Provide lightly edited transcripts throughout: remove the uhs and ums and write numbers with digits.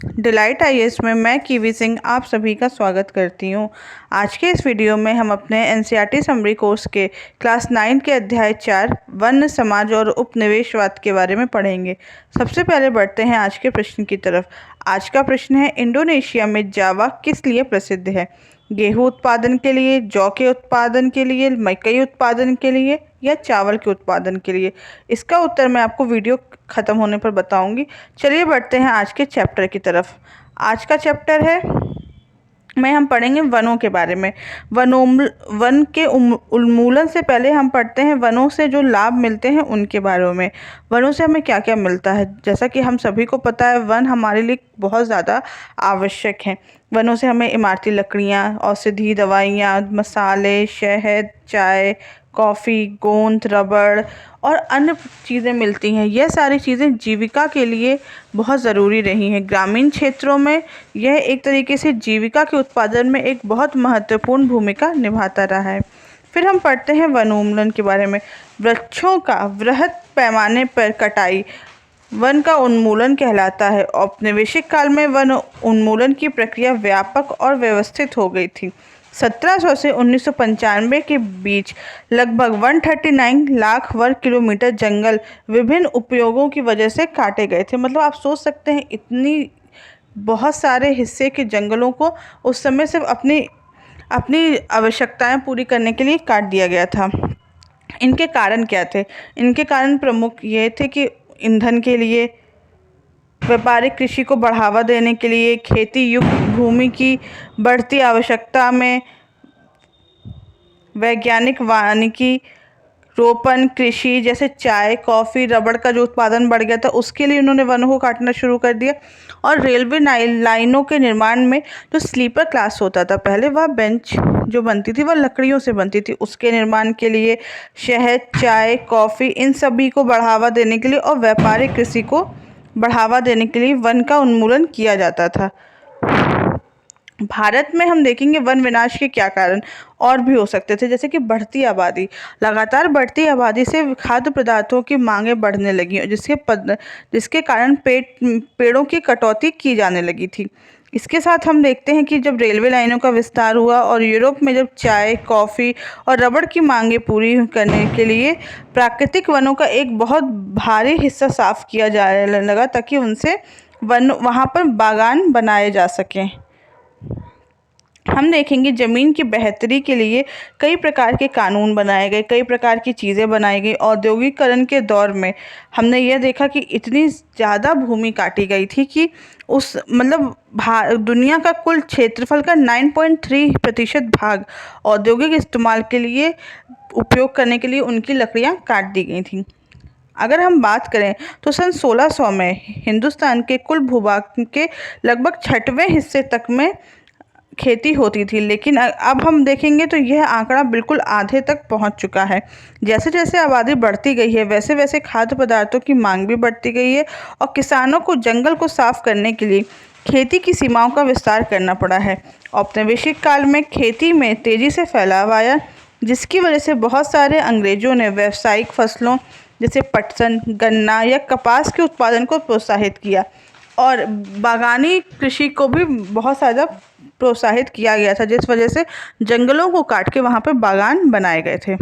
Delight IAS में मैं kiwi Singh आप सभी का स्वागत करती हूँ। आज के इस वीडियो में हम अपने एनसीईआरटी समरी कोर्स के क्लास 9 के अध्याय 4 वन्य समाज और उपनिवेशवाद के बारे में पढ़ेंगे। सबसे पहले बढ़ते हैं आज के प्रश्न की तरफ। आज का प्रश्न है, इंडोनेशिया में जावा किस लिए प्रसिद्ध है? गेहूं उत्पादन के लिए, जौ के उत्पादन के लिए, मकई उत्पादन के लिए या चावल के उत्पादन के लिए? इसका उत्तर मैं आपको वीडियो ख़त्म होने पर बताऊंगी। चलिए बढ़ते हैं आज के चैप्टर की तरफ। आज का चैप्टर है हम पढ़ेंगे वनों के बारे में। वन के उन्मूलन से पहले हम पढ़ते हैं वनों से जो लाभ मिलते हैं उनके बारे में। वनों से हमें क्या क्या मिलता है? जैसा कि हम सभी को पता है, वन हमारे लिए बहुत ज़्यादा आवश्यक हैं। वनों से हमें इमारती लकड़ियाँ, औषधि दवाइयाँ, मसाले, शहद, चाय, कॉफ़ी, गोंद, रबड़ और अन्य चीज़ें मिलती हैं। यह सारी चीज़ें जीविका के लिए बहुत ज़रूरी रही हैं। ग्रामीण क्षेत्रों में यह एक तरीके से जीविका के उत्पादन में एक बहुत महत्वपूर्ण भूमिका निभाता रहा है। फिर हम पढ़ते हैं वनोन्मूलन के बारे में। वृक्षों का वृहद पैमाने पर कटाई वन का उन्मूलन कहलाता है। औपनिवेशिक काल में वन उन्मूलन की प्रक्रिया व्यापक और व्यवस्थित हो गई थी। 1700 से 1995 के बीच लगभग 139 लाख वर्ग किलोमीटर जंगल विभिन्न उपयोगों की वजह से काटे गए थे। मतलब आप सोच सकते हैं, इतनी बहुत सारे हिस्से के जंगलों को उस समय सिर्फ अपनी अपनी आवश्यकताएं पूरी करने के लिए काट दिया गया था। इनके कारण क्या थे? इनके कारण प्रमुख ये थे कि ईंधन के लिए, व्यापारिक कृषि को बढ़ावा देने के लिए, खेती युक्त भूमि की बढ़ती आवश्यकता में, वैज्ञानिक वानिकी रोपण कृषि जैसे चाय, कॉफ़ी, रबड़ का जो उत्पादन बढ़ गया था उसके लिए उन्होंने वनों को काटना शुरू कर दिया। और रेलवे लाइनों के निर्माण में जो स्लीपर क्लास होता था पहले, वह बेंच जो बनती थी वह लकड़ियों से बनती थी, उसके निर्माण के लिए, शहद, चाय, कॉफ़ी, इन सभी को बढ़ावा देने के लिए और व्यापारिक कृषि को बढ़ावा देने के लिए वन का उन्मूलन किया जाता था। भारत में हम देखेंगे वन विनाश के क्या कारण और भी हो सकते थे, जैसे कि बढ़ती आबादी। लगातार बढ़ती आबादी से खाद्य पदार्थों की मांगें बढ़ने लगी, जिसके कारण पेड़ों की कटौती की जाने लगी थी। इसके साथ हम देखते हैं कि जब रेलवे लाइनों का विस्तार हुआ और यूरोप में जब चाय, कॉफ़ी और रबड़ की मांगें पूरी करने के लिए प्राकृतिक वनों का एक बहुत भारी हिस्सा साफ किया जाने लगा, ताकि उनसे वहाँ पर बागान बनाए जा सकें। हम देखेंगे ज़मीन की बेहतरी के लिए कई प्रकार के कानून बनाए गए, कई प्रकार की चीज़ें बनाई गई। औद्योगिकरण के दौर में हमने यह देखा कि इतनी ज़्यादा भूमि काटी गई थी कि उस दुनिया का कुल क्षेत्रफल का 9.3% भाग औद्योगिक इस्तेमाल के लिए उपयोग करने के लिए उनकी लकड़ियाँ काट दी गई थीं। अगर हम बात करें तो सन 1600 में हिंदुस्तान के कुल भूभाग के लगभग 6वें हिस्से तक में खेती होती थी, लेकिन अब हम देखेंगे तो यह आंकड़ा बिल्कुल आधे तक पहुंच चुका है। जैसे जैसे आबादी बढ़ती गई है वैसे वैसे खाद्य पदार्थों की मांग भी बढ़ती गई है और किसानों को जंगल को साफ करने के लिए खेती की सीमाओं का विस्तार करना पड़ा है। औपनिवेशिक काल में खेती में तेजी से फैलाव आया, जिसकी वजह से बहुत सारे अंग्रेजों ने व्यावसायिक फसलों जैसे पटसन, गन्ना या कपास के उत्पादन को प्रोत्साहित किया और बागानी कृषि को भी बहुत ज़्यादा प्रोत्साहित किया गया था, जिस वजह से जंगलों को काट के वहाँ पर बागान बनाए गए थे।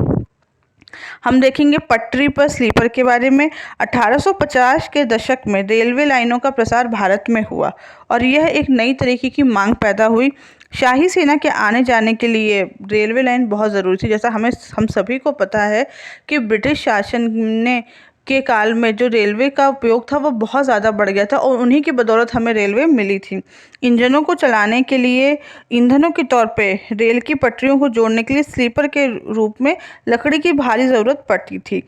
हम देखेंगे पटरी पर स्लीपर के बारे में। 1850 के दशक में रेलवे लाइनों का प्रसार भारत में हुआ और यह एक नई तरीके की मांग पैदा हुई। शाही सेना के आने जाने के लिए रेलवे लाइन बहुत ज़रूरी थी। जैसा हम सभी को पता है कि ब्रिटिश शासन के काल में जो रेलवे का उपयोग था वो बहुत ज़्यादा बढ़ गया था और उन्हीं की बदौलत हमें रेलवे मिली थी। इंजनों को चलाने के लिए ईंधनों के तौर पे रेल की पटरियों को जोड़ने के लिए स्लीपर के रूप में लकड़ी की भारी ज़रूरत पड़ती थी।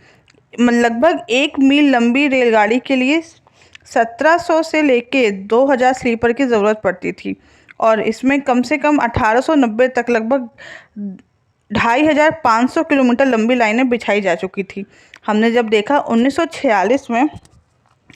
लगभग 1 मील लंबी रेलगाड़ी के लिए 1700 से लेके 2000 स्लीपर की ज़रूरत पड़ती थी और इसमें कम से कम 1890 तक लगभग 2500 किलोमीटर लंबी लाइनें बिछाई जा चुकी थी। हमने जब देखा 1946 में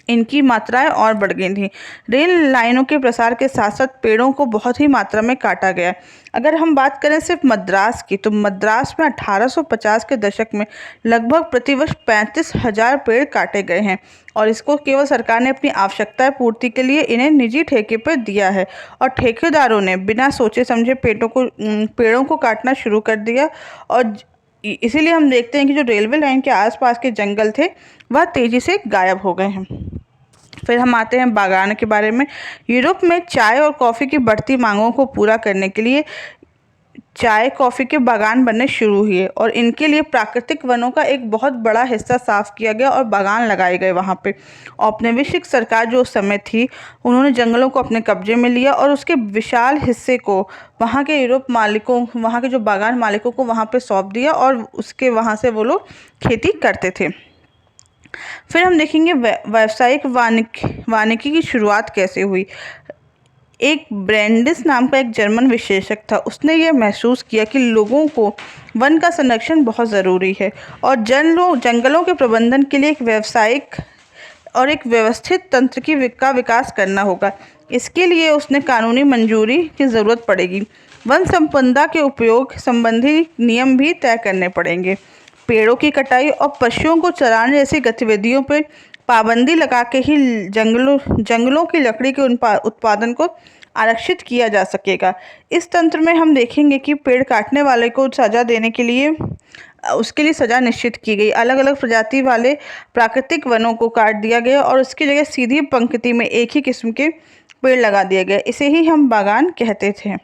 इनकी मात्राएं और बढ़ गई थी। रेल लाइनों के प्रसार के साथ साथ पेड़ों को बहुत ही मात्रा में काटा गया। अगर हम बात करें सिर्फ मद्रास की, तो मद्रास में 1850 के दशक में लगभग प्रतिवर्ष 35,000 पेड़ काटे गए हैं और इसको केवल सरकार ने अपनी आवश्यकता पूर्ति के लिए इन्हें निजी ठेके पर दिया है और ठेकेदारों ने बिना सोचे समझे पेड़ों को काटना शुरू कर दिया। और इसीलिए हम देखते हैं कि जो रेलवे लाइन के आसपास के जंगल थे वह तेजी से गायब हो गए हैं। फिर हम आते हैं बागान के बारे में। यूरोप में चाय और कॉफ़ी की बढ़ती मांगों को पूरा करने के लिए चाय कॉफ़ी के बागान बनने शुरू हुए और इनके लिए प्राकृतिक वनों का एक बहुत बड़ा हिस्सा साफ किया गया और बागान लगाए गए वहाँ पे। औपनिवेशिक सरकार जो उस समय थी, उन्होंने जंगलों को अपने कब्जे में लिया और उसके विशाल हिस्से को वहाँ के जो बागान मालिकों को वहाँ पे सौंप दिया और उसके वहाँ से वो लोग खेती करते थे। फिर हम देखेंगे व्यावसायिक वानिकी की शुरुआत कैसे हुई। एक ब्रेंडिस नाम का एक जर्मन विशेषज्ञ था, उसने यह महसूस किया कि लोगों को वन का संरक्षण बहुत ज़रूरी है और जंगलों के प्रबंधन के लिए एक व्यावसायिक और एक व्यवस्थित तंत्र का विकास करना होगा। इसके लिए उसने कानूनी मंजूरी की ज़रूरत पड़ेगी। वन संपदा के उपयोग संबंधी नियम भी तय करने पड़ेंगे। पेड़ों की कटाई और पशुओं को चराने जैसी गतिविधियों पर पाबंदी लगा के ही जंगलों की लकड़ी के उत्पादन को आरक्षित किया जा सकेगा। इस तंत्र में हम देखेंगे कि पेड़ काटने वाले को सजा देने के लिए उसके लिए सजा निश्चित की गई। अलग अलग प्रजाति वाले प्राकृतिक वनों को काट दिया गया और उसकी जगह सीधी पंक्ति में एक ही किस्म के पेड़ लगा दिए गए। इसे ही हम बागान कहते थे।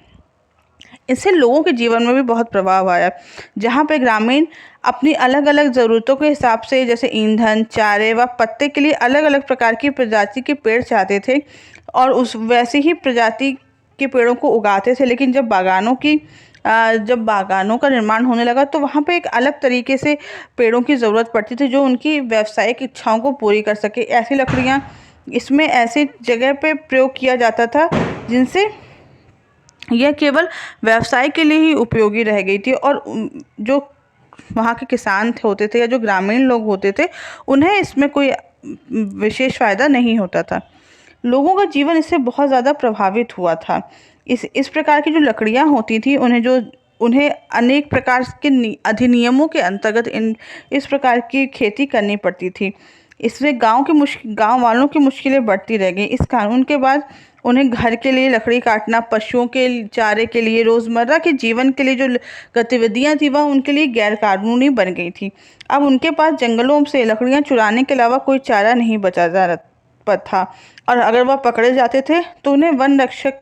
इससे लोगों के जीवन में भी बहुत प्रभाव आया। जहाँ पे ग्रामीण अपनी अलग अलग ज़रूरतों के हिसाब से जैसे ईंधन, चारे व पत्ते के लिए अलग अलग प्रकार की प्रजाति के पेड़ चाहते थे और उस वैसे ही प्रजाति के पेड़ों को उगाते थे। लेकिन जब बागानों का निर्माण होने लगा तो वहाँ पे एक अलग तरीके से पेड़ों की ज़रूरत पड़ती थी जो उनकी व्यावसायिक इच्छाओं को पूरी कर सके। ऐसी लकड़ियाँ इसमें ऐसी जगह पे प्रयोग किया जाता था जिनसे यह केवल व्यवसाय के लिए ही उपयोगी रह गई थी और जो वहाँ के किसान होते थे या जो ग्रामीण लोग होते थे उन्हें इसमें कोई विशेष फ़ायदा नहीं होता था। लोगों का जीवन इससे बहुत ज़्यादा प्रभावित हुआ था। इस प्रकार की जो लकड़ियाँ होती थी उन्हें अनेक प्रकार के अधिनियमों के अंतर्गत इस प्रकार की खेती करनी पड़ती थी। इससे गांव वालों की मुश्किलें बढ़ती रह गई। इस कानून के बाद उन्हें घर के लिए लकड़ी काटना, पशुओं के चारे के लिए, रोज़मर्रा के जीवन के लिए जो गतिविधियां थी वह उनके लिए गैर कानूनी बन गई थी। अब उनके पास जंगलों से लकड़ियां चुराने के अलावा कोई चारा नहीं बचा जा था और अगर वह पकड़े जाते थे तो उन्हें वन रक्षक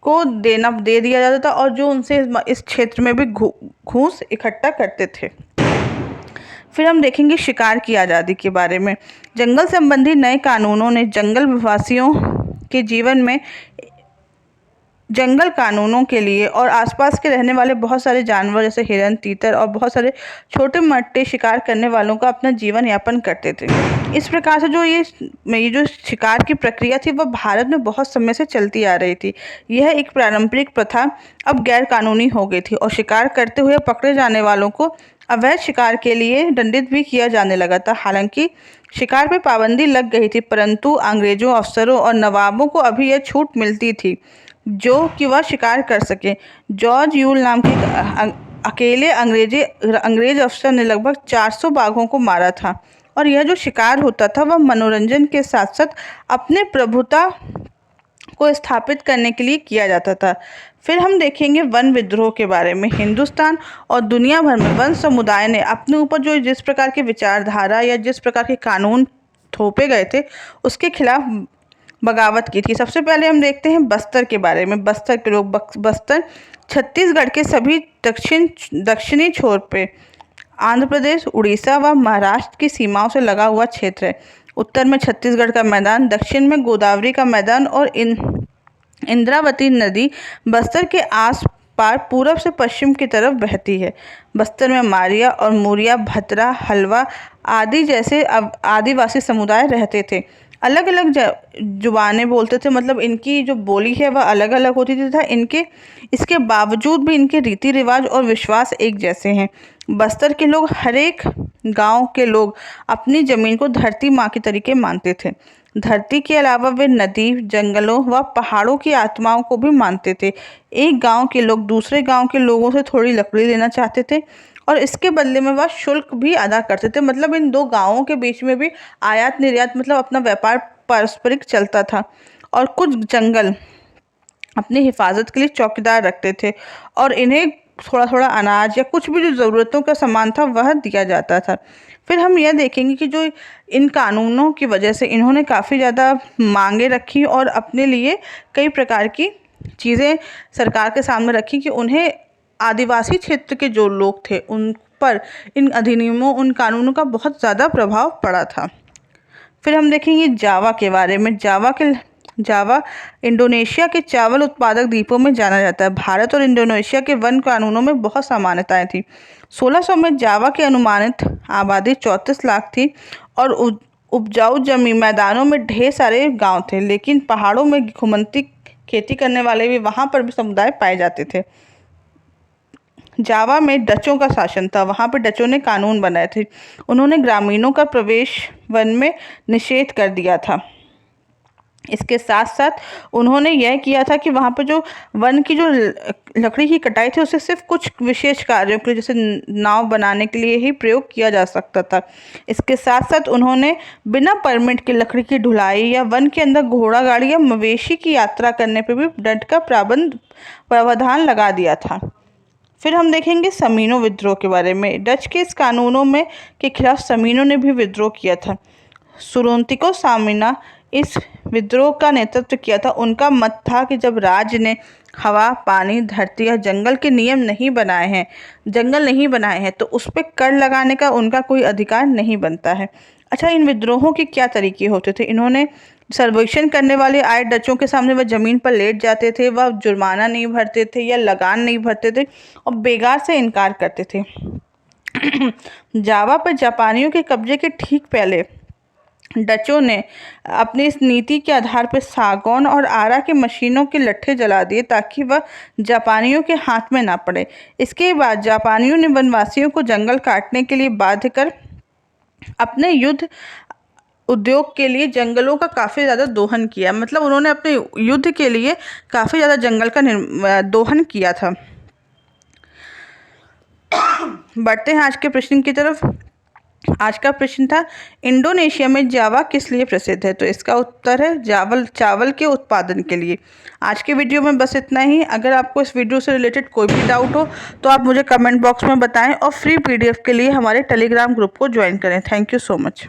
को दे दिया जाता था और जो उनसे इस क्षेत्र में भी घूस इकट्ठा करते थे। फिर हम देखेंगे शिकार की आज़ादी के बारे में। जंगल संबंधी नए कानूनों ने जंगलवासियों के जीवन में जंगल कानूनों के लिए और आसपास के रहने वाले बहुत सारे जानवर जैसे हिरन, तीतर और बहुत सारे छोटे मोटे शिकार करने वालों का अपना जीवन यापन करते थे। इस प्रकार से ये जो शिकार की प्रक्रिया थी वह भारत में बहुत समय से चलती आ रही थी। यह एक पारंपरिक प्रथा अब गैर कानूनी हो गई थी और शिकार करते हुए पकड़े जाने वालों को अवैध शिकार के लिए दंडित भी किया जाने लगा था। हालांकि शिकार पर पाबंदी लग गई थी परंतु अंग्रेजों, अफसरों और नवाबों को अभी यह छूट मिलती थी जो कि वह शिकार कर सके। जॉर्ज यूल नाम के अकेले अंग्रेज अफसर ने लगभग 400 बाघों को मारा था और यह जो शिकार होता था वह मनोरंजन के साथ साथ अपने प्रभुता को स्थापित करने के लिए किया जाता था। फिर हम देखेंगे वन विद्रोह के बारे में। हिंदुस्तान और दुनिया भर में वन समुदाय ने अपने ऊपर जिस प्रकार की विचारधारा या जिस प्रकार के कानून थोपे गए थे उसके खिलाफ बगावत की थी। सबसे पहले हम देखते हैं बस्तर के बारे में। बस्तर के लोग बस्तर छत्तीसगढ़ के सभी दक्षिणी छोर पे आंध्र प्रदेश, उड़ीसा व महाराष्ट्र की सीमाओं से लगा हुआ क्षेत्र है। उत्तर में छत्तीसगढ़ का मैदान, दक्षिण में गोदावरी का मैदान और इंद्रावती नदी बस्तर के आस पार पूरब से पश्चिम की तरफ बहती है। बस्तर में मारिया और मुरिया, भतरा, हलवा आदि जैसे आदिवासी समुदाय रहते थे। अलग अलग जुबानें बोलते थे, मतलब इनकी जो बोली है वह अलग अलग होती थी तथा इनके इसके बावजूद भी इनके रीति रिवाज और विश्वास एक जैसे हैं। बस्तर के लोग, हर एक गांव के लोग अपनी जमीन को धरती माँ के तरीके मानते थे। धरती के अलावा वे नदी, जंगलों व पहाड़ों की आत्माओं को भी मानते थे। एक गांव के लोग दूसरे गांव के लोगों से थोड़ी लकड़ी लेना चाहते थे और इसके बदले में वह शुल्क भी अदा करते थे। मतलब इन दो गांवों के बीच में भी आयात निर्यात, मतलब अपना व्यापार पारस्परिक चलता था। और कुछ जंगल अपनी हिफाजत के लिए चौकीदार रखते थे और इन्हें थोड़ा थोड़ा अनाज या कुछ भी जो ज़रूरतों का सामान था वह दिया जाता था। फिर हम यह देखेंगे कि जो इन कानूनों की वजह से इन्होंने काफ़ी ज़्यादा मांगे रखी और अपने लिए कई प्रकार की चीज़ें सरकार के सामने रखी कि उन्हें आदिवासी क्षेत्र के जो लोग थे उन पर इन अधिनियमों, उन कानूनों का बहुत ज़्यादा प्रभाव पड़ा था। फिर हम देखेंगे जावा के बारे में। जावा इंडोनेशिया के चावल उत्पादक द्वीपों में जाना जाता है। भारत और इंडोनेशिया के वन कानूनों में बहुत समानताएं थी। 1600 में जावा की अनुमानित आबादी 34 लाख थी और उपजाऊ जमीन मैदानों में ढेर सारे गांव थे, लेकिन पहाड़ों में घुमंती खेती करने वाले भी वहां पर भी समुदाय पाए जाते थे। जावा में डचों का शासन था, वहां पर डचों ने कानून बनाए थे। उन्होंने ग्रामीणों का प्रवेश वन में निषेध कर दिया था। इसके साथ साथ उन्होंने यह किया था कि वहाँ पर जो वन की जो लकड़ी की कटाई थी उसे सिर्फ कुछ विशेष कार्यों के लिए, जैसे नाव बनाने के लिए ही प्रयोग किया जा सकता था। इसके साथ साथ उन्होंने बिना परमिट के लकड़ी की ढुलाई या वन के अंदर घोड़ा गाड़ी या मवेशी की यात्रा करने पर भी दंड का प्रावधान लगा दिया था। फिर हम देखेंगे समीनो विद्रोह के बारे में। डच के इस कानूनों में के खिलाफ समीनो ने भी विद्रोह किया था। सुरोंतिको सामिना इस विद्रोह का नेतृत्व किया था। उनका मत था कि जब राज्य ने हवा, पानी, धरती या जंगल के नियम नहीं बनाए हैं, जंगल नहीं बनाए हैं, तो उस पर कर लगाने का उनका कोई अधिकार नहीं बनता है। अच्छा, इन विद्रोहों के क्या तरीके होते थे? इन्होंने सर्वेक्षण करने वाले आए डचों के सामने वह जमीन पर लेट जाते थे, वह जुर्माना नहीं भरते थे या लगान नहीं भरते थे और बेगार से इनकार करते थे। जावा पर जापानियों के कब्जे के ठीक पहले डचों ने अपनी इस नीति के आधार पर सागौन और आरा के मशीनों के लट्ठे जला दिए ताकि वह जापानियों के हाथ में ना पड़े। इसके बाद जापानियों ने वनवासियों को जंगल काटने के लिए बाध्य कर अपने युद्ध उद्योग के लिए जंगलों का काफ़ी ज़्यादा दोहन किया। मतलब उन्होंने अपने युद्ध के लिए काफ़ी ज़्यादा जंगल का दोहन किया था। बढ़ते हैं आज के प्रश्न की तरफ। आज का प्रश्न था, इंडोनेशिया में जावा किस लिए प्रसिद्ध है? तो इसका उत्तर है चावल के उत्पादन के लिए। आज के वीडियो में बस इतना ही। अगर आपको इस वीडियो से रिलेटेड कोई भी डाउट हो तो आप मुझे कमेंट बॉक्स में बताएं और फ्री PDF के लिए हमारे टेलीग्राम ग्रुप को ज्वाइन करें। Thank you so much.